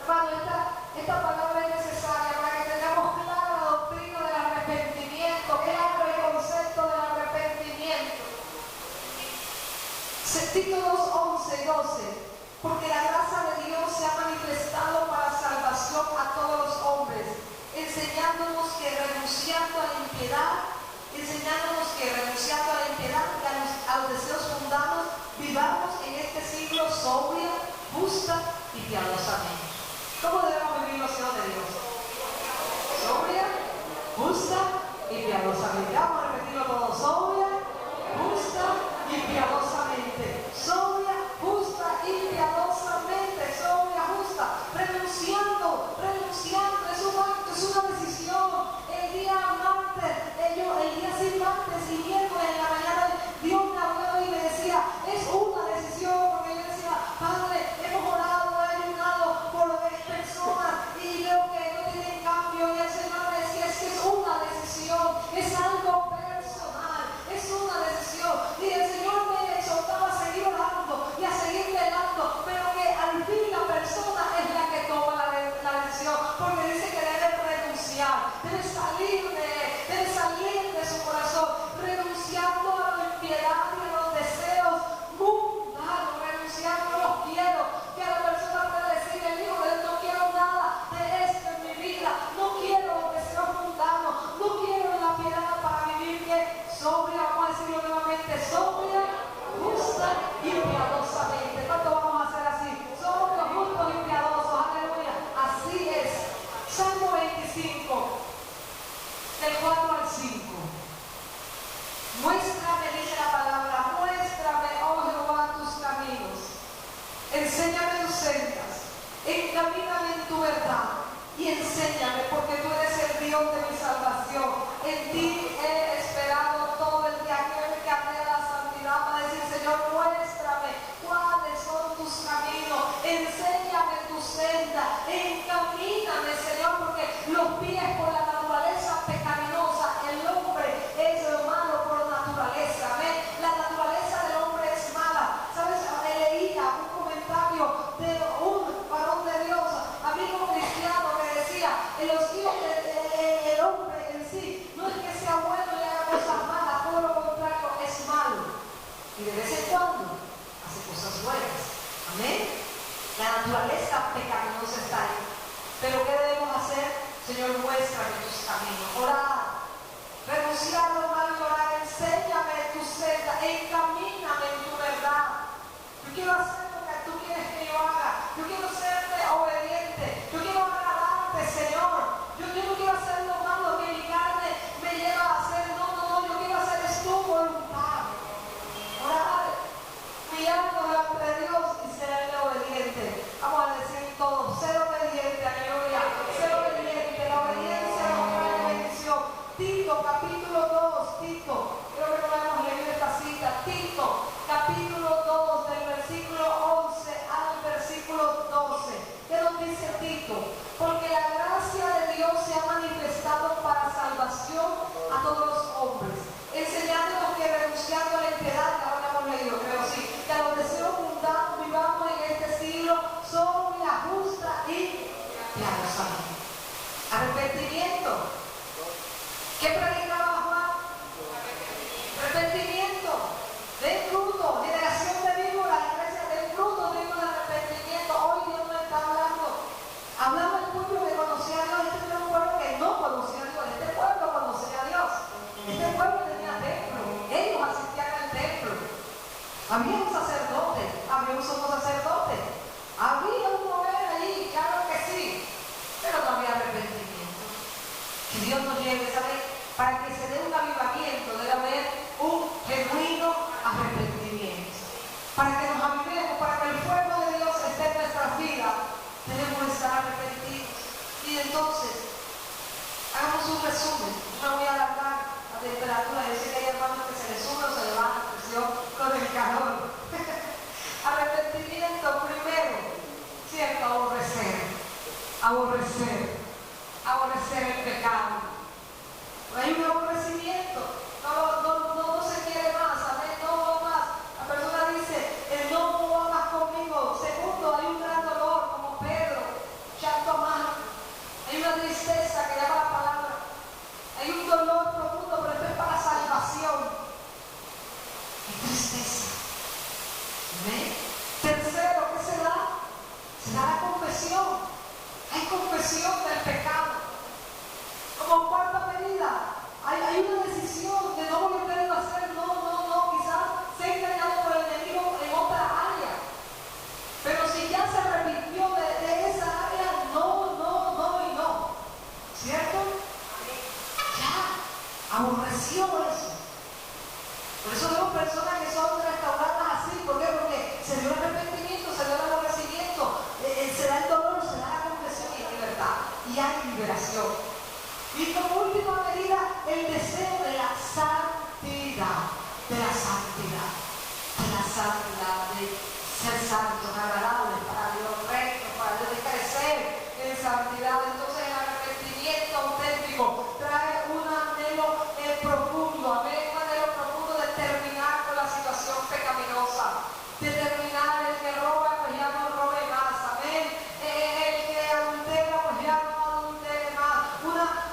Hermano, esta palabra es necesaria para que tengamos clara la doctrina del arrepentimiento, claro el concepto del arrepentimiento. Tito 2:11-12. Porque la gracia de Dios se ha manifestado para salvación a todos los hombres, enseñándonos que renunciando a la impiedad y a los deseos mundanos, vivamos en este siglo sobria, justa y piadosamente. ¿Cómo debemos vivir los hijos de Dios? Sobria, justa y piadosamente. Vamos a repetirlo todo. Sobria, justa y piadosamente. Sobria, justa y piadosamente. Sobria, justa. Renunciando. Es un acto, es una decisión. El día sin martes y miércoles en la mañana, Dios me habló y me decía, es una decisión, porque yo decía, Padre, hemos orado, ayunado por personas y veo que no tienen cambio, y el Señor me decía, es que es una decisión, es algo personal, es una decisión. Y el Señor me exhortaba a seguir orando y a seguir velando, pero que al fin la persona es la que toma la decisión, porque dice que debe renunciar, debe salir de su corazón, renunciando a la impiedad y a los deseos mundanos, renunciando, no quiero, que la persona pueda decir, el hijo de Dios, no quiero nada de esto en mi vida, no quiero los deseos mundanos, no quiero la piedad para vivir bien, sobria, vamos a decirlo nuevamente, sobria, justa y piadosamente. ¿Cuánto vamos a hacer así? Sobrios, justos y piadosos, aleluya, así es. Salmo 25, del 4 al 5. Muéstrame, dice la palabra, muéstrame, oh Jehová, tus caminos. Enséñame tus sendas, encamíname en tu verdad y enséñame, porque tú eres el Dios de mi salvación. En ti he esperado todo el día. Aquel que anhela la santidad va a decir, Señor, muéstrame cuáles son tus caminos, enséñame tu senda, encamíname, Señor, porque los pies por la naturaleza pecaminosa, el hombre es malo por naturaleza, ¿ves? La naturaleza del hombre es mala. ¿Sabes? Leía un comentario de un varón de Dios, amigo cristiano, que decía, los hijos del hombre en sí, no es que sea bueno y haga cosas malas, todo lo contrario, es malo. Y de vez en cuando hace cosas buenas. Amén. La naturaleza pecaminosa está ahí. Pero ¿qué debemos hacer? Señor, muéstrame tus caminos. Orar. Renunciar a lo malo y orar. Enséñame tu senda. Encamíname en tu verdad. Yo quiero hacer lo que tú quieres que yo haga. Yo quiero serte obediente. Yo quiero agradarte, Señor. Yo no quiero hacer lo malo que mi carne me lleva a hacer. No. Yo quiero hacer es tu voluntad. Orar. Guiarnos delante de Dios y serle obediente. Vamos a decir todo. Ser obediente, aleluya. Ser obediente. La obediencia nos trae bendición. Tito, capítulo 2. Tito. Creo que no hemos leído esta cita. Tito, capítulo 2, del versículo 11 al versículo 12. ¿Qué nos dice Tito? Porque la gracia de Dios se ha manifestado para salvación a todos los hombres, enseñándonos que renunciando a la impiedad, que ahora hemos leído, creo sí, que a los deseos mundanos vivamos en este siglo sobria, justa y piadosamente. Arrepentimiento. ¿Qué predicaba Juan? Arrepentimiento. Den fruto. Generación de víboras, iglesia, den fruto, digo, de arrepentimiento. Hoy Dios no está hablando. Hablaba el pueblo que conocía a Dios. Este era un pueblo que no conocía a Dios. Este pueblo conocía a Dios. Este pueblo tenía templo. Ellos asistían al templo. Había un sacerdote, había un entonces, hagamos un resumen. No me voy a alargar la temperatura. Yo sé que hay hermanos que se les sube o se les baja la presión con el calor. Arrepentimiento primero, ¿cierto? Aborrecer el pecado. Hay un aborrecimiento, no se quiere más, amén, no va más. La persona dice, no va más conmigo. Segundo, hay un gran dolor, como Pedro, llanto amargo. Hay una tristeza que llama la palabra. Hay un dolor profundo, pero esto es para salvación. Hay tristeza. ¿Amén? Tercero, ¿qué se da? Se da la confesión. Hay confesión del pecado. Como cuarta medida, hay una decisión de no volverlo a hacer. No, quizás sea engañado por el enemigo en otra área. Pero si ya se arrepintió de esa área, no y no. ¿Cierto? Ya, aborreció eso. Por eso vemos personas que son restauradas así. ¿Por qué? Porque se dio el arrepentimiento, se dio el aborrecimiento, se da el dolor, se da la confesión y la libertad. Y hay liberación. Y como última medida, el deseo de la santidad, de ser santos, agradables para Dios, rectos, para Dios, de crecer en santidad. Entonces el arrepentimiento auténtico trae un anhelo profundo, amén, un anhelo profundo de terminar con la situación pecaminosa, de terminar. El que roba, pues ya no robe más, amén, el que adultera, pues ya no adultere más.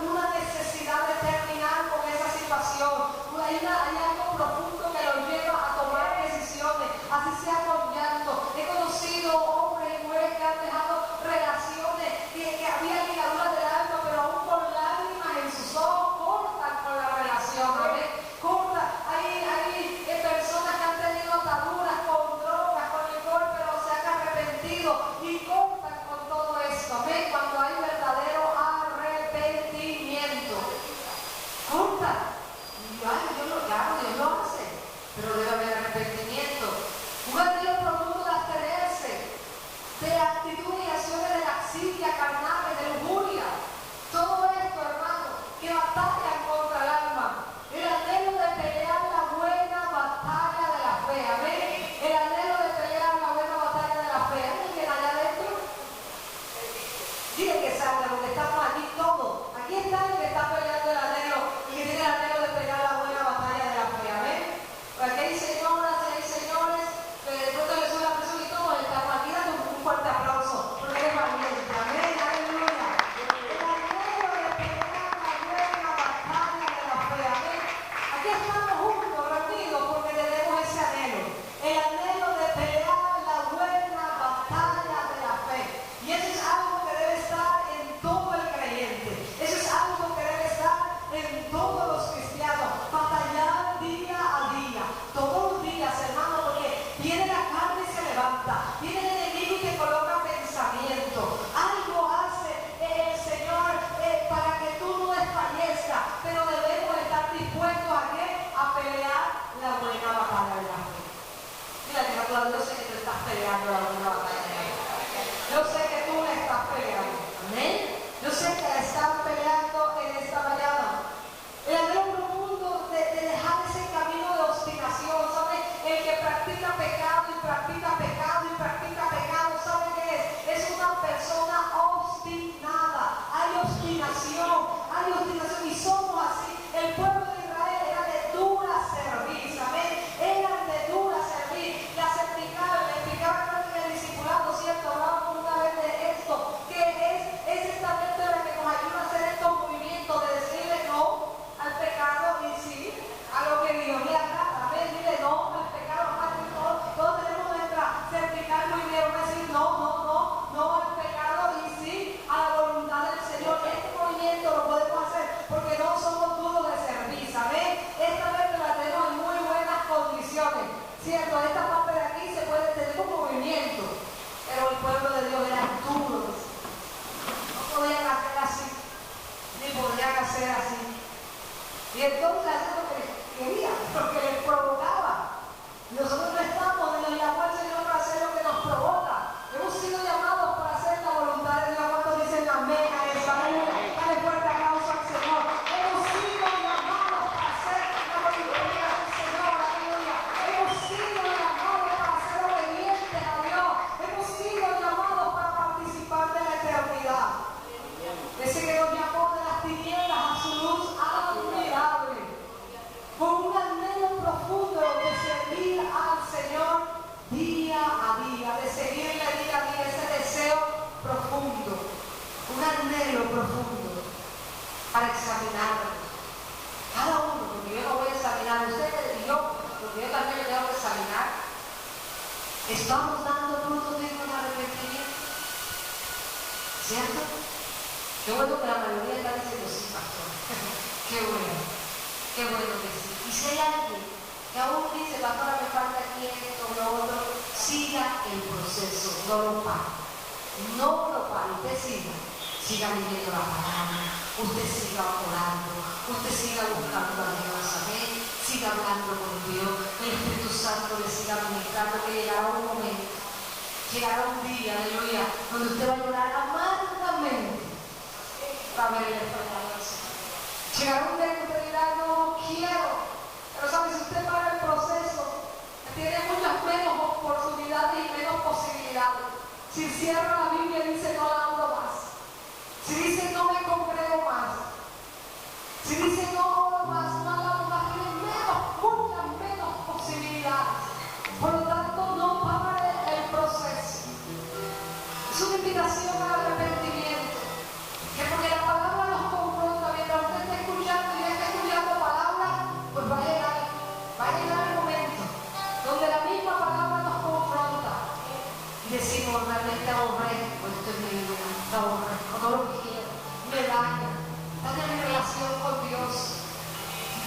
Una necesidad de terminar con esa situación. Hay algo profundo que lo lleva a tomar decisiones, así sea con llanto. He conocido hombres y mujeres que han dejado relaciones que había ligaduras del alma, pero aún con lágrimas en sus ojos cortan con la relación. Cortan. Hay personas que han tenido ataduras con drogas, con licor, pero se han arrepentido y cortan con todo esto. ¿Ven? Cuando hay verdadero arrepentimiento. Cortan. Dios lo hace, pero debe haber arrepentimiento. Un anhelo profundo de abstenerse de actitudes y acciones de laxidia, carnales, de lujuria. Todo esto, hermano, que batallan contra el alma. El anhelo de pelear la buena batalla de la fe. Amén. El anhelo de pelear la buena batalla de la fe. ¿Hay alguien allá adentro? Dile que salga, porque estamos aquí todos. Aquí está el que está peleando el anhelo y que tiene el anhelo de pelear la buena batalla de la fe. Amén. Porque aquí hay señoras y hay señores que de pronto les sube la presión y todos estamos aquí. Date un fuerte aplauso porque eres valiente. Amén. Aleluya. El anhelo de pelear la buena batalla de la fe. Amén. Aquí estamos juntos, reunidos, porque tenemos ese anhelo. El anhelo de pelear la buena batalla de la fe. Y eso es algo que debe estar en todo el creyente. Eso es algo que debe estar en todos los cristianos. Batallar día a día, todos los días, hermano, porque viene la carne y se levanta, viene el enemigo y te coloca pensamiento. Algo hace el Señor para que tú no desfallezcas, pero debemos estar dispuestos a ¿qué? A pelear la buena batalla de la fe. Mira, yo sé que tú estás peleando la buena batalla de la fe. Yo sé que tú la estás peleando. Amén. Yo sé que la están peleando en esta mañana. El anhelo profundo de dejar ese camino de obstinación, ¿sabe? El que practica pecado y practica pecado y practica pecado, ¿sabe qué es? Es una persona obstinada. Hay obstinación y somos así. El pueblo de Israel era de dura cerviz, amén. Eran de dura cerviz. Las explicaban en el discipulado, ¿cierto? Hablábamos una vez de esto, que es esta mente la que nos ayuda a hacer estos movimientos de decirle no al pecado y sí a lo que Dios le agrada. Amén. Dile no al pecado. Todos tenemos nuestra cervical muy bien. Vamos a decir no al pecado y sí a la voluntad del Señor. Este movimiento lo podemos hacer porque no somos duros de servicio. Amén. Esta vez la tenemos en muy buenas condiciones. Cierto, esta parte de aquí se puede tener un movimiento, pero el pueblo de Dios era duro. No podían hacer así, ni podían hacer así. Y entonces hacen lo que querían, lo que les provocaba. Nosotros no estamos en el llamado al Señor para hacer lo que nos provoca. Hemos sido llamados para hacer la voluntad de Dios. Cuando dicen amén a eso, anhelo profundo para examinarnos. Cada uno, porque yo no voy a examinar a ustedes y yo, porque yo también me tengo que examinar. ¿Estamos dando frutos dignos de arrepentimiento? ¿Cierto? Qué bueno que la mayoría está diciendo sí, pastor. Qué bueno que sí. Y si hay alguien que aún dice, pastora, me falta aquí esto, lo otro, siga el proceso, no lo pare. No lo pare, usted siga leyendo la palabra, usted siga orando, usted siga buscando a Dios, amén, siga hablando con Dios, el Espíritu Santo le siga ministrando, que llegará un momento, llegará un día, aleluya, donde usted va a llorar amargamente para ver el perdón del Señor. Llegará un día que usted dirá, no quiero, pero sabe, si usted para el proceso, tiene muchas menos oportunidades y menos posibilidades. Si cierra la Biblia y dice no la abro más, si dice no me congrego más, si dice no oro más, no hago más, tiene muchas menos posibilidades. Por lo tanto, no pare el proceso. Es una invitación al arrepentimiento, que porque la palabra nos confronta, mientras usted esté escuchando y esté escuchando palabra, pues va a llegar el momento donde la misma palabra nos confronta y decimos, realmente aborrezco esto en mi vida, aborrezco, no lo quiero, me daña mi relación con Dios,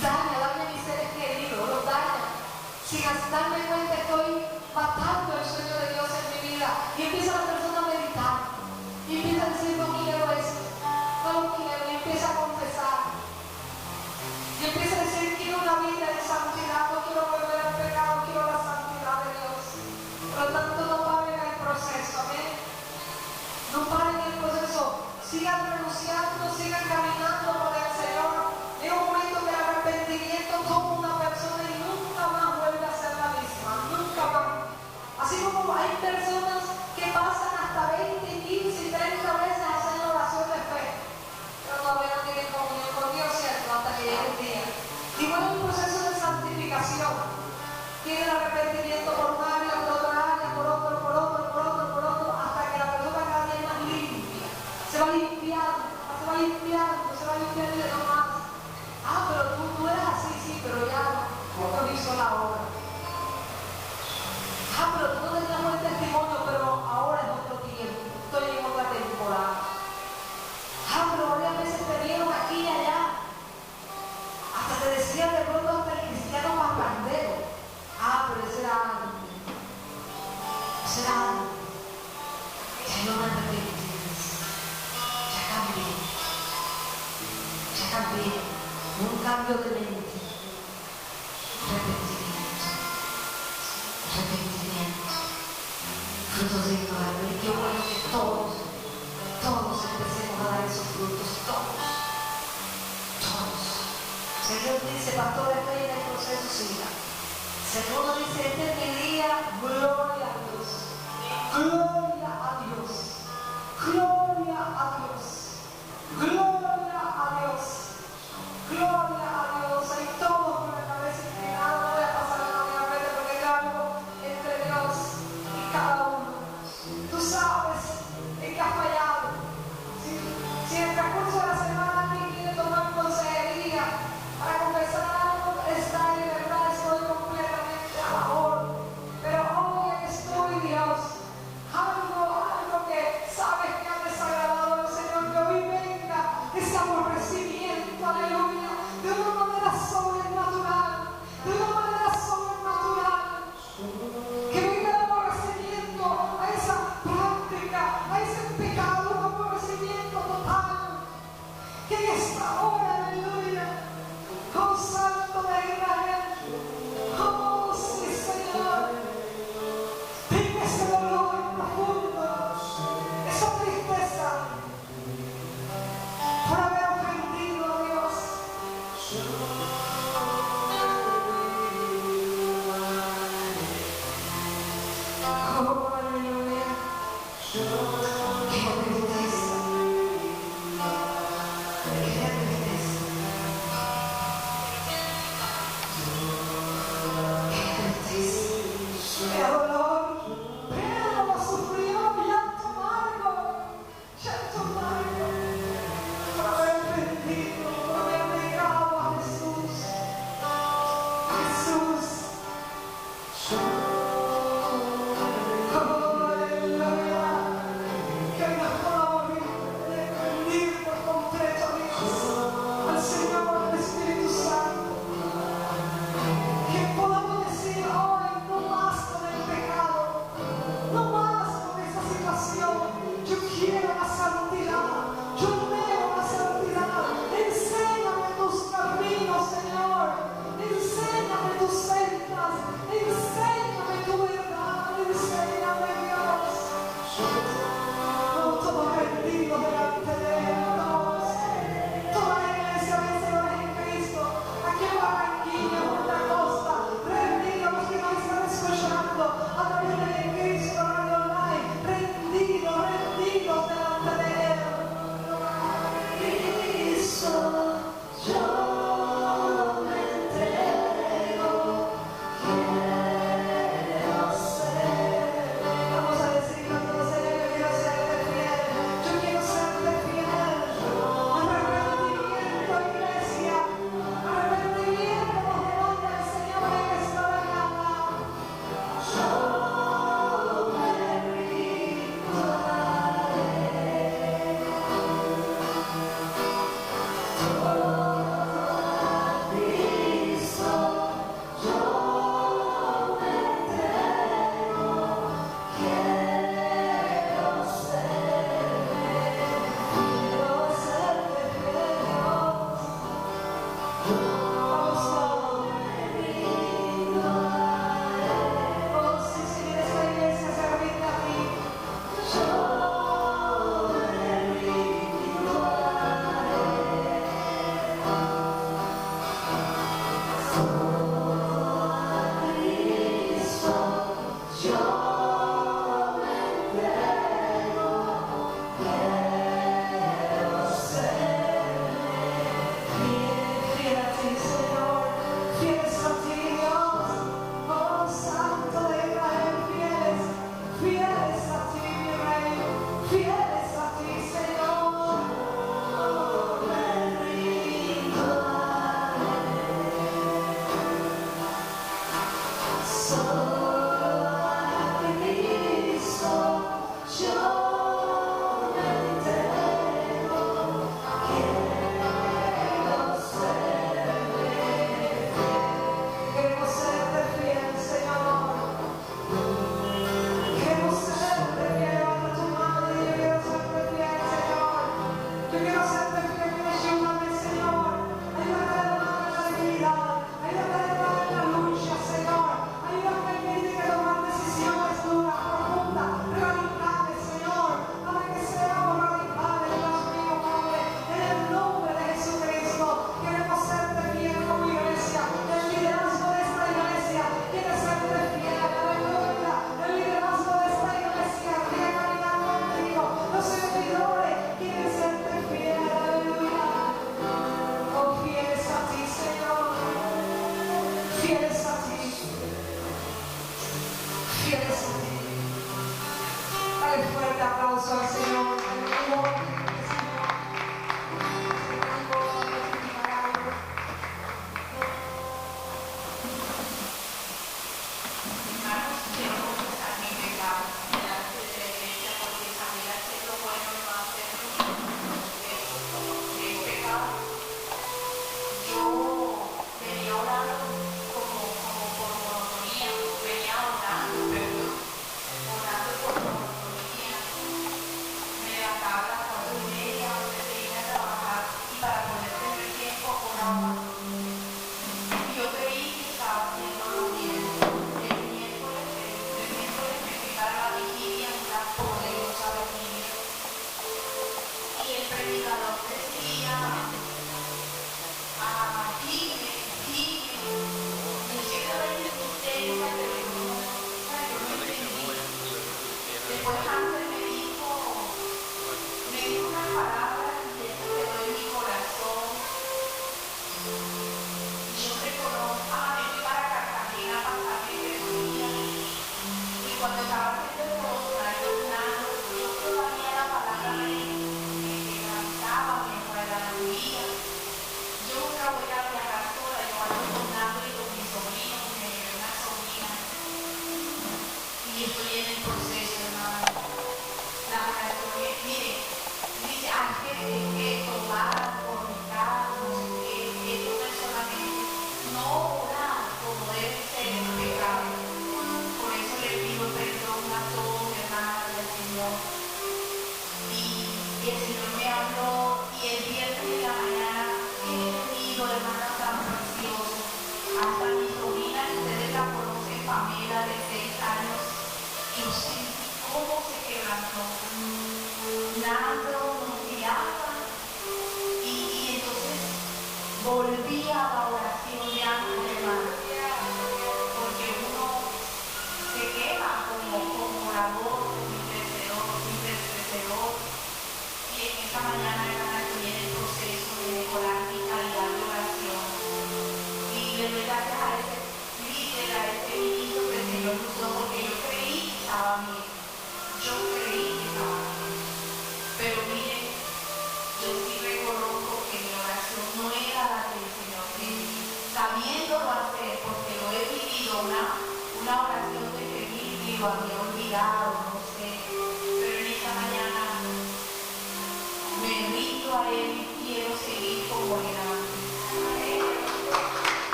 daña mis seres queridos, los daña. Sin darme cuenta estoy matando el sueño de Dios en mi vida. Y empieza la persona a meditar, y empieza a decir, no quiero esto, no lo quiero, y empieza a confesar. Y empieza a decir, quiero una vida de santidad, no quiero volver al pecado, quiero la santidad de Dios. Por lo tanto, no paren el proceso, amén. No paren el proceso, sigan renunciando, sigan caminando por el Señor. En un momento de arrepentimiento toma una persona y nunca más vuelve a ser la misma, nunca más. Así como hay personas que pasan hasta 20, 15, 30 veces haciendo oración de fe, pero todavía no tienen comunión con Dios, ¿cierto? Hasta que llegue el día. Igual un proceso de santificación. Tiene el arrepentimiento por un área, por otra área, por otro, hasta que la persona cada día es más limpia. Se va limpiando y no más. Ah, pero tú eras así, sí, pero ya otro hizo la obra. Ah, pero tú no tenías buen testimonio, pero ahora es otro tiempo. Estoy en otra temporada. Ah, pero varias veces te vieron aquí y allá. Hasta te decían de pronto hasta el cristiano parrandero. Ah, pero ese era antes. Ya no me arrepentí. Ya cambié. Un cambio de mente. Arrepentimiento. Frutos de ignorancia. Qué bueno que todos empecemos a dar esos frutos. Todos. Si Dios dice, pastor, estoy en el proceso, siga. Segundo dice, este es mi día, gloria a Dios. Gloria a Dios. Gloria a Dios. Gloria a Dios. Gloria a Dios. Hay todos con la cabeza inclinada. No voy a pasar la vida frente porque hay algo entre Dios y cada uno. Tú sabes en qué has fallado. Si en el transcurso de la semana alguien quiere tomar consejería para conversar algo, está en verdad, estoy completamente a favor. Pero hoy estoy, Dios, algo que sabes que ha desagradado al Señor, que hoy venga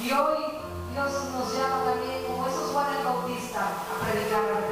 Y hoy Dios nos llama también, como esos Juanes Bautistas, a predicar.